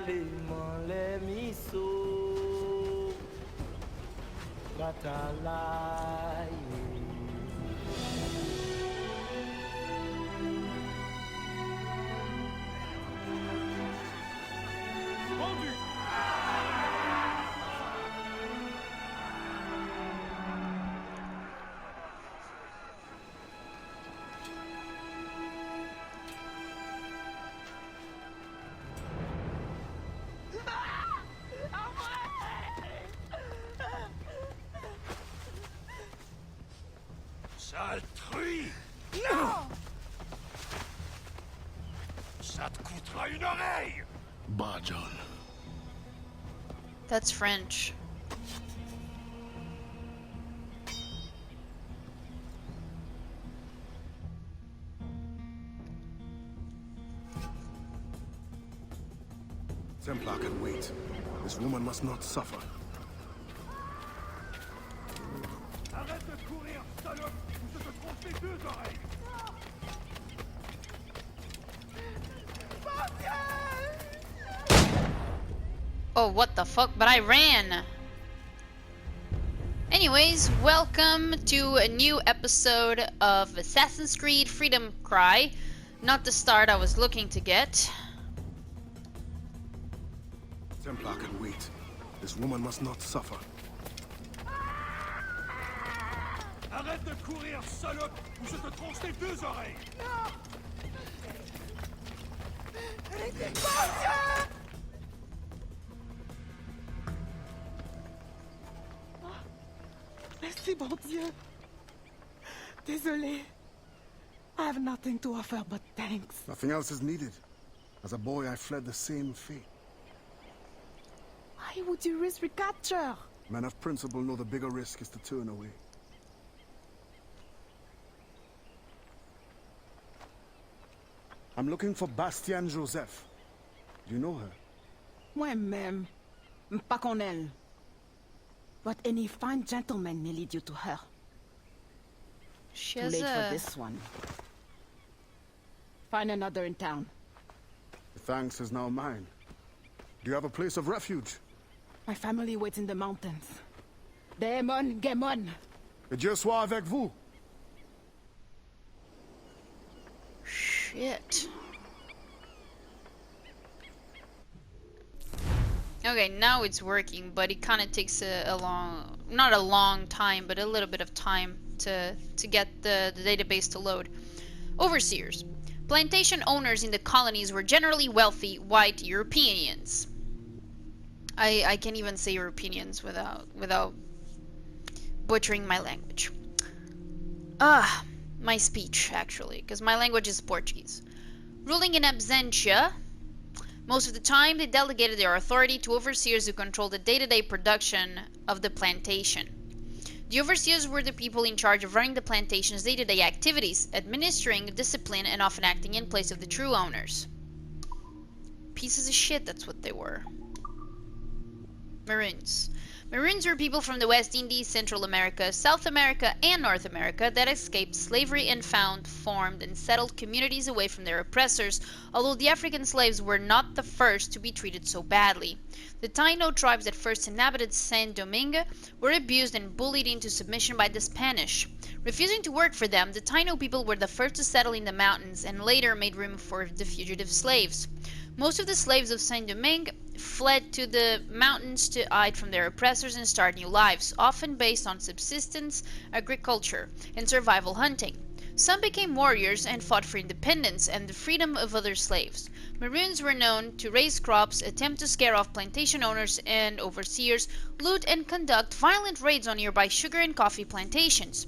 les miso Cata Sale truie! Non! Ça te coûtera une oreille! Bah, John. That's French. Templar can wait. This woman must not suffer. Arrête de courir, salope, ou je te trompe les deux oreilles! Oh, what the fuck? But I ran! Anyways, welcome to a new episode of Assassin's Creed Freedom Cry. Not the start I was looking to get. Templar can wait. This woman must not suffer. Arrête de courir, salope, ou je te tronche les deux oreilles! Merci, bon Dieu. Désolé. I have nothing to offer but thanks. Nothing else is needed. As a boy, I fled the same fate. Why would you risk recapture? Men of principle know the bigger risk is to turn away. I'm looking for Bastian Joseph. Do you know her? Moi-même, pas qu'on elle. But any fine gentleman may lead you to her. She Too has late for a... this one. Find another in town. The thanks is now mine. Do you have a place of refuge? My family waits in the mountains. Demon, Gemon. Que Dieu soit avec vous. Shit. Okay, now it's working, but it kind of takes a long, not a long time, but a little bit of time to get the database to load. Overseers. Plantation owners in the colonies were generally wealthy white Europeans. I can't even say Europeans without butchering my language. My speech, actually, because my language is Portuguese. Ruling in absentia, most of the time they delegated their authority to overseers who controlled the day-to-day production of the plantation. The overseers were the people in charge of running the plantation's day-to-day activities, administering discipline, and often acting in place of the true owners. Pieces of shit, that's what they were. Maroons. Maroons were people from the West Indies, Central America, South America, and North America that escaped slavery and formed and settled communities away from their oppressors, although the African slaves were not the first to be treated so badly. The Taino tribes that first inhabited Saint-Domingue were abused and bullied into submission by the Spanish. Refusing to work for them, the Taino people were the first to settle in the mountains and later made room for the fugitive slaves. Most of the slaves of Saint-Domingue fled to the mountains to hide from their oppressors and start new lives, often based on subsistence, agriculture, and survival hunting. Some became warriors and fought for independence and the freedom of other slaves. Maroons were known to raise crops, attempt to scare off plantation owners and overseers, loot and conduct violent raids on nearby sugar and coffee plantations.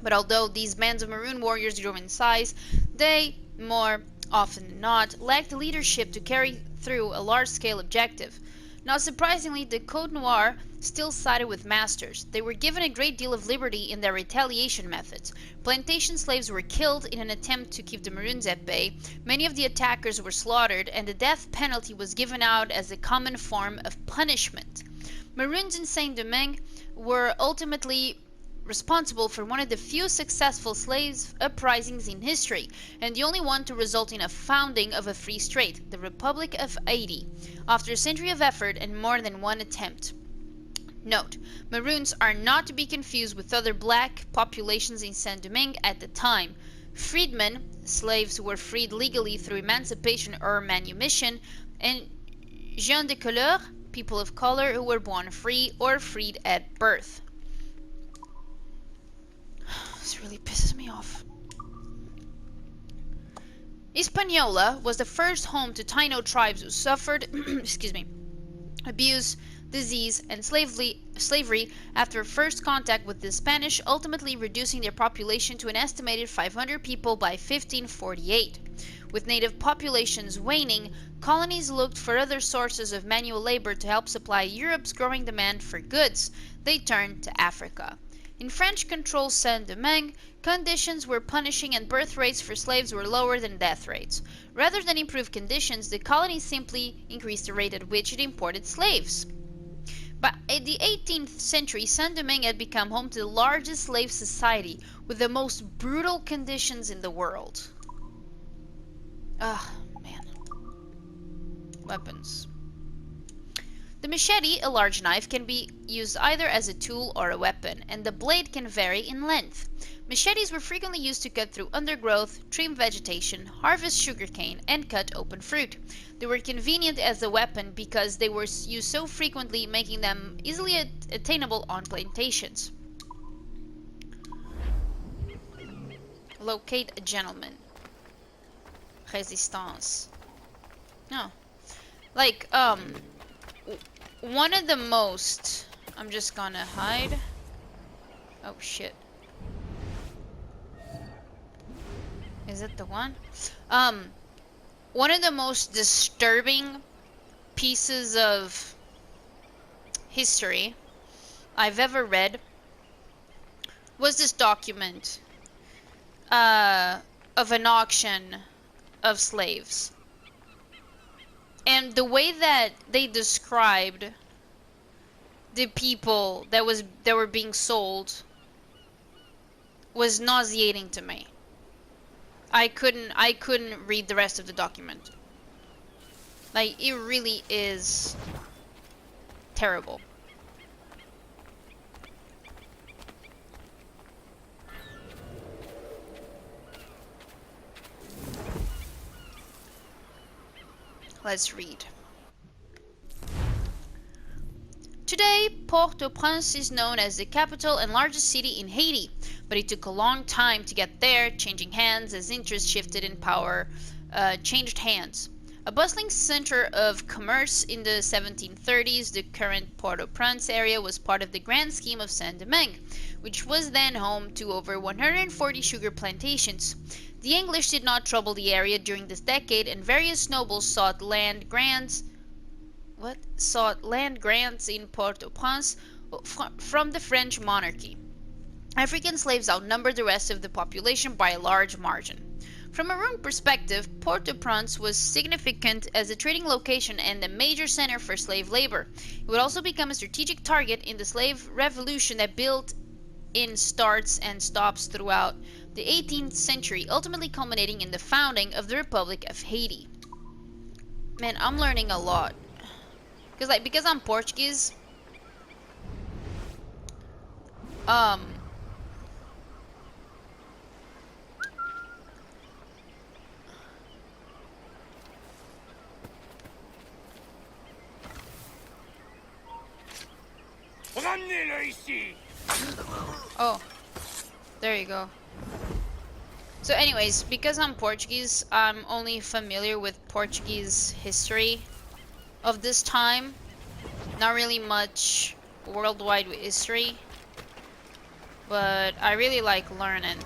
But although these bands of Maroon warriors grew in size, they, more often than not, lacked the leadership to carry through a large-scale objective. Not surprisingly, the Code Noir still sided with masters. They were given a great deal of liberty in their retaliation methods. Plantation slaves were killed in an attempt to keep the Maroons at bay, many of the attackers were slaughtered, and the death penalty was given out as a common form of punishment. Maroons in Saint-Domingue were ultimately responsible for one of the few successful slave uprisings in history, and the only one to result in a founding of a free state, the Republic of Haiti, after a century of effort and more than one attempt. Note: Maroons are not to be confused with other black populations in Saint-Domingue at the time. Freedmen, slaves who were freed legally through emancipation or manumission, and gens de couleur, people of color who were born free or freed at birth. This really pisses me off. Hispaniola was the first home to Taino tribes who suffered abuse, disease, and slavery after first contact with the Spanish, ultimately reducing their population to an estimated 500 people by 1548. With native populations waning, colonies looked for other sources of manual labor to help supply Europe's growing demand for goods. They turned to Africa. In French-controlled Saint-Domingue, conditions were punishing and birth rates for slaves were lower than death rates. Rather than improve conditions, the colony simply increased the rate at which it imported slaves. By the 18th century, Saint-Domingue had become home to the largest slave society with the most brutal conditions in the world. Ah, man. Weapons. The machete, a large knife, can be used either as a tool or a weapon, and the blade can vary in length. Machetes were frequently used to cut through undergrowth, trim vegetation, harvest sugarcane, and cut open fruit. They were convenient as a weapon because they were used so frequently, making them easily attainable on plantations. Locate a gentleman. Resistance. No. Like, one of the most... I'm just gonna hide. Oh, shit. Is it the one? One of the most disturbing pieces of history I've ever read was this document of an auction of slaves. And the way that they described the people that were being sold was nauseating to me. I couldn't read the rest of the document. Like, it really is terrible. Let's read. Today, Port-au-Prince is known as the capital and largest city in Haiti, but it took a long time to get there, changing hands as interests shifted and power changed hands. A bustling center of commerce in the 1730s, the current Port-au-Prince area was part of the grand scheme of Saint-Domingue, which was then home to over 140 sugar plantations. The English did not trouble the area during this decade, and various nobles sought land grants in Port-au-Prince from the French monarchy. African slaves outnumbered the rest of the population by a large margin. From a Maroon perspective, Port-au-Prince was significant as a trading location and a major center for slave labor. It would also become a strategic target in the slave revolution that built in starts and stops throughout the 18th century, ultimately culminating in the founding of the Republic of Haiti. Man, I'm learning a lot. Because I'm Portuguese, Ramenez-le ici! oh, there you go. So anyways, because I'm Portuguese, I'm only familiar with Portuguese history of this time. Not really much worldwide history, but I really like learning.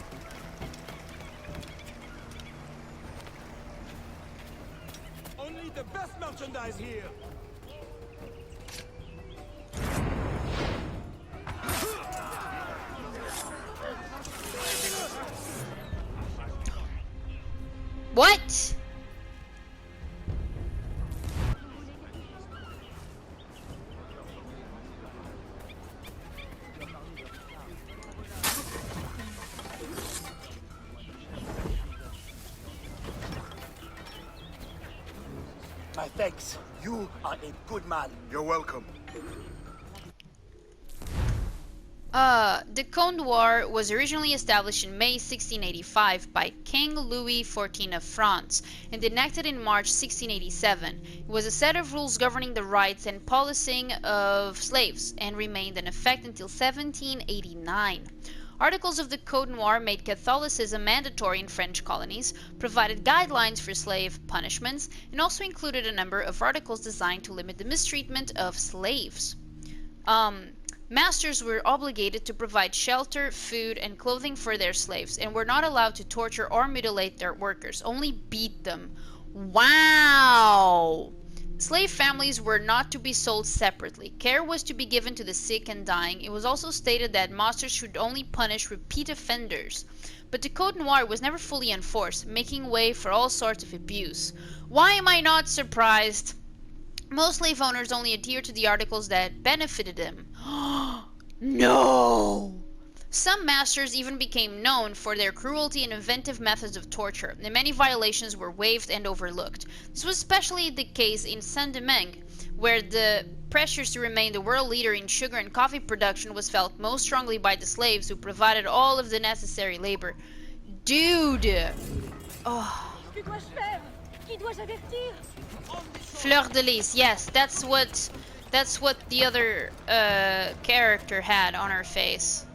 Only the best merchandise here! What? Thanks. You are a good man. You're welcome. The Conde War was originally established in May 1685 by King Louis XIV of France and enacted in March 1687. It was a set of rules governing the rights and policing of slaves and remained in effect until 1789. Articles of the Code Noir made Catholicism mandatory in French colonies, provided guidelines for slave punishments, and also included a number of articles designed to limit the mistreatment of slaves. Masters were obligated to provide shelter, food, and clothing for their slaves, and were not allowed to torture or mutilate their workers, only beat them. Wow! Slave families were not to be sold separately. Care was to be given to the sick and dying. It was also stated that masters should only punish repeat offenders. But the Code Noir was never fully enforced, making way for all sorts of abuse. Why am I not surprised? Most slave owners only adhered to the articles that benefited them. No! Some masters even became known for their cruelty and inventive methods of torture, and many violations were waived and overlooked. This was especially the case in Saint-Domingue, where the pressures to remain the world leader in sugar and coffee production was felt most strongly by the slaves who provided all of the necessary labor. Dude! Oh. Que dois-je faire? Qui dois-je avertir? Fleur de lis, yes, that's what the other character had on her face.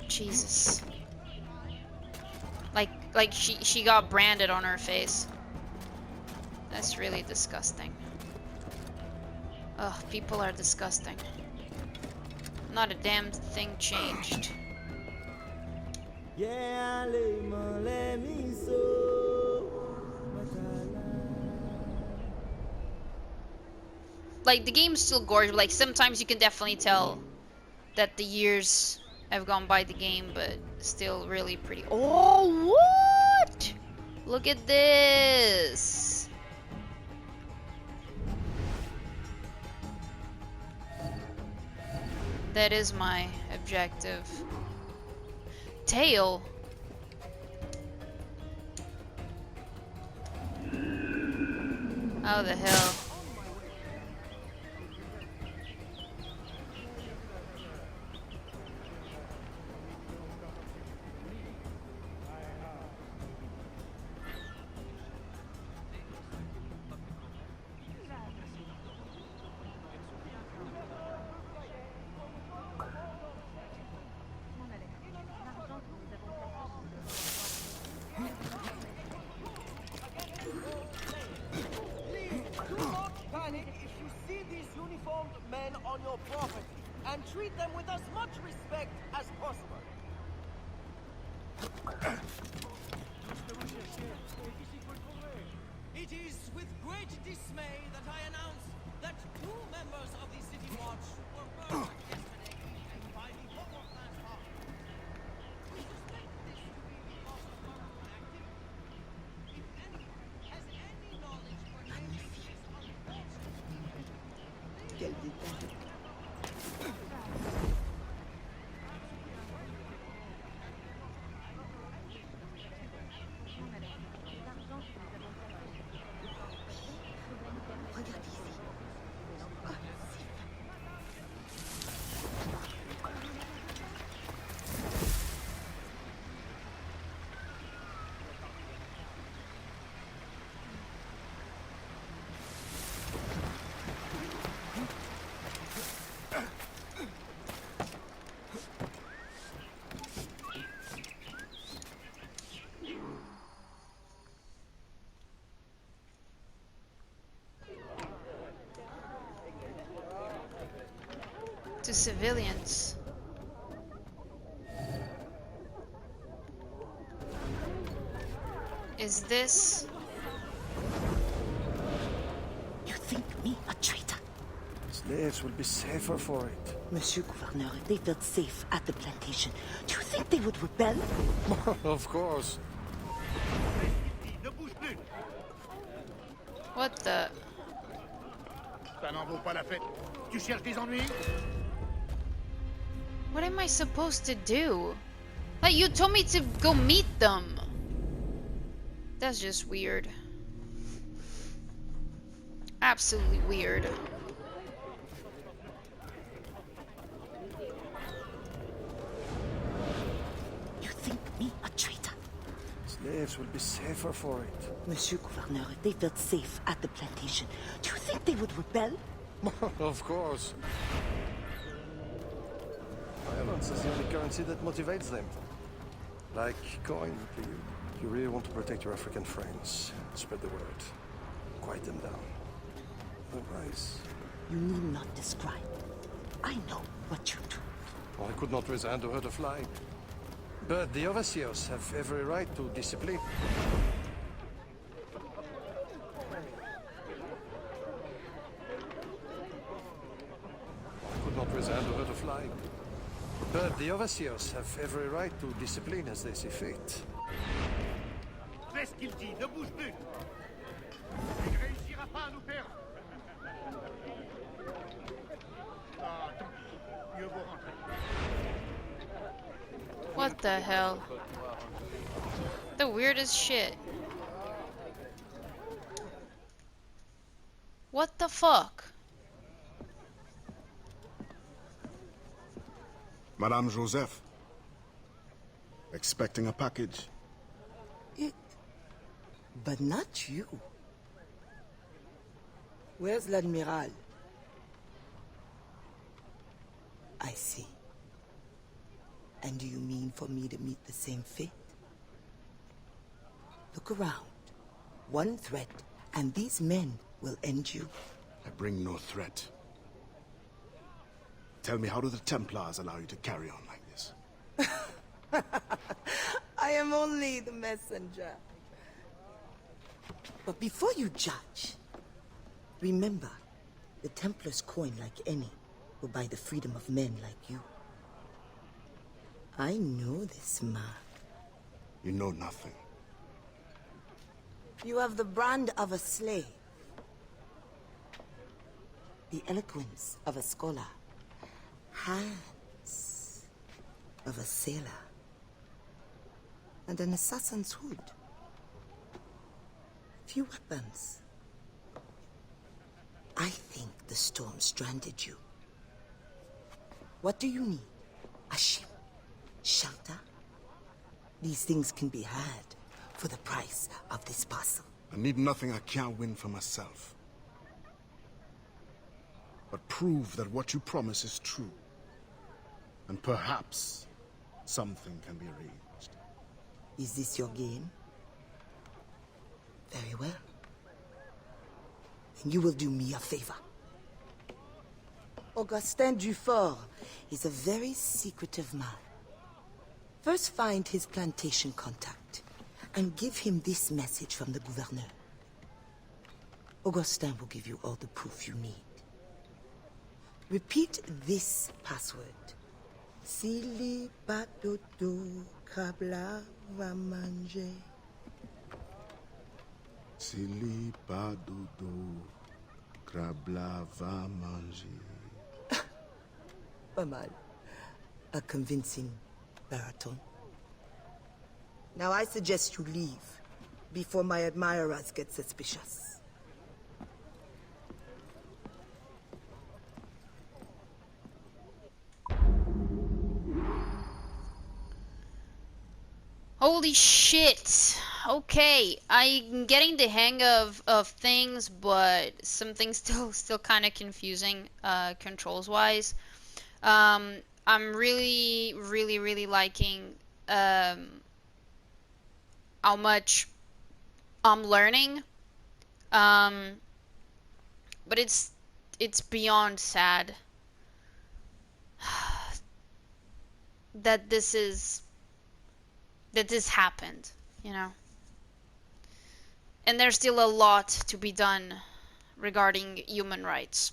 Jesus. Like she got branded on her face. That's really disgusting. Ugh, people are disgusting. Not a damn thing changed. Yeah, les mains, les miso. Like, the game's still gorgeous. Like, sometimes you can definitely tell that the years have gone by the game, but still really pretty. Oh, what? Look at this. That is my objective. Tail. How the hell? And treat them with as much respect as possible. It is with great dismay that I announce that 2 members of the City Watch were murdered yesterday evening by the hover-class army. We suspect this to be because of government activity. If anyone has any knowledge pertaining to this unfortunate situation, to civilians. Is this... You think me a traitor? Slaves will be safer for it. Monsieur Gouverneur, if they felt safe at the plantation, do you think they would rebel? Of course. Ne bouge plus. What the... Ça n'en vaut pas la fête. Tu cherches des ennuis? What am I supposed to do? Like, you told me to go meet them. That's just weird. Absolutely weird. You think me a traitor? Slaves will be safer for it. Monsieur Gouverneur, if they felt safe at the plantation, do you think they would rebel? Of course. Violence is the only currency that motivates them. Like coin. You really want to protect your African friends. Spread the word. Quiet them down. Otherwise... You need not describe. I know what you do. I could not raise a hand to hurt a fly. But the overseers have every right to discipline. I could not raise a hand to hurt a fly. But the overseers have every right to discipline as they see fit. Fais ce qu'il dit, ne bouge plus. Il ne réussira pas à nous perdre. Ah, tant pis. Mieux vaut rentrer. What the hell? The weirdest shit. What the fuck? Madame Joseph. Expecting a package. But not you. Where's l'Admiral? I see. And do you mean for me to meet the same fate? Look around. One threat, and these men will end you. I bring no threat. Tell me, how do the Templars allow you to carry on like this? I am only the messenger. But before you judge, remember, the Templars' coin, like any, will buy the freedom of men like you. I know this man. You know nothing. You have the brand of a slave, the eloquence of a scholar, hands of a sailor, and an assassin's hood. Few weapons. I think the storm stranded you. What do you need? A ship? Shelter? These things can be had for the price of this parcel. I need nothing I can't win for myself. But prove that what you promise is true. And perhaps something can be arranged. Is this your game? Very well. Then you will do me a favor. Augustin Dufort is a very secretive man. First find his plantation contact and give him this message from the gouverneur. Augustin will give you all the proof you need. Repeat this password. Sili patoto krabla va manger. Sili pas dodo, krabla va manger. Pas mal. A convincing baritone. Now I suggest you leave before my admirers get suspicious. Holy shit. Okay, I'm getting the hang of things, but some things still kind of confusing controls wise. I'm really liking how much I'm learning. But it's beyond sad that this happened, you know. And there's still a lot to be done regarding human rights.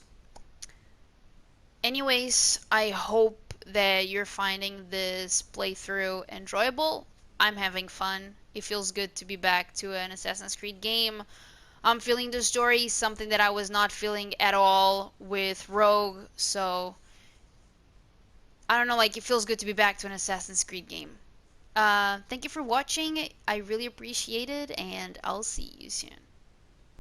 Anyways, I hope that you're finding this playthrough enjoyable. I'm having fun. It feels good to be back to an Assassin's Creed game. I'm feeling the story, something that I was not feeling at all with Rogue, so I don't know, like, it feels good to be back to an Assassin's Creed game. Thank you for watching. I really appreciate it, and I'll see you soon.